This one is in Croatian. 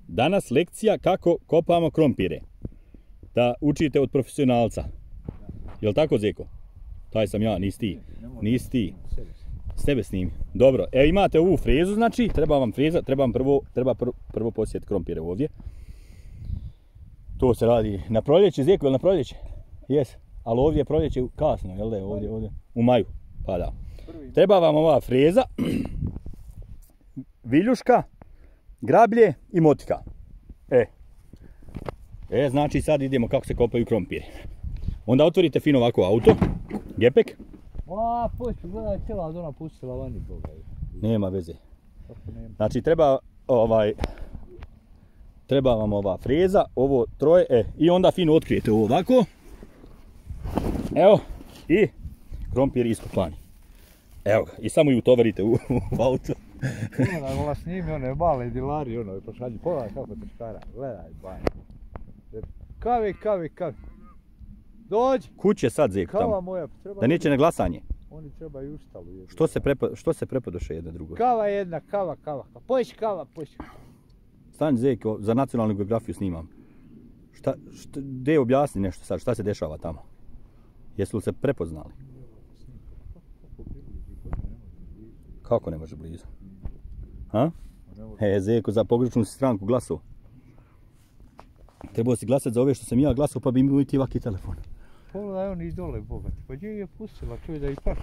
Danas lekcija kako kopamo krompire. Da učite od profesionalca. Jel tako, Zeko? Taj sam ja, nisi ti. Nisi ti. Sebe snimi. Dobro, imate ovu frezu, znači, treba vam freza, treba prvo posjeti krompire ovdje. To se radi na proljeće, Zeko, jel na proljeće? Jes, ali ovdje je proljeće kasno, jel da je ovdje, u maju, pa da. Treba vam ova freza, viljuška, grablje i motika. Znači sad idemo kako se kopaju krompiri. Onda otvorite fino ovako auto, gepek. Pusti, gledaj, cijela zona pustila vani, Boga. Nema veze. Znači treba vam ova freza, ovo troje, i onda fino otkrijete ovo ovako. Evo, i krompir iskopani. Evo ga, i samo ju utovarite u auto. Ona snimi one male dilari, i pošalji, pogledaj kako te škara, gledaj, baj. Kavi. Dođi! Kuće sad, Zeko, tamo. Kava moja, treba... Da neće na glasanje. Oni trebaju ustalu. Što se prepodoše jedno drugo? Kava jedna, kava. Poći kava. Stani, Zeko, za nacionalnu geografiju snimam. Gdje objasni nešto sad, šta se dešava tamo? Jesu li se prepoznali? Kako ne može blizu? Zeko, za pogrešnu si stranku glasao. Trebao si glasati za ove što sam ja glasao, pa bi imao i ti ovaki telefon. Pogledaj, oni iz dole, Boga ti. Pa gdje je pustila, čuj da i paša.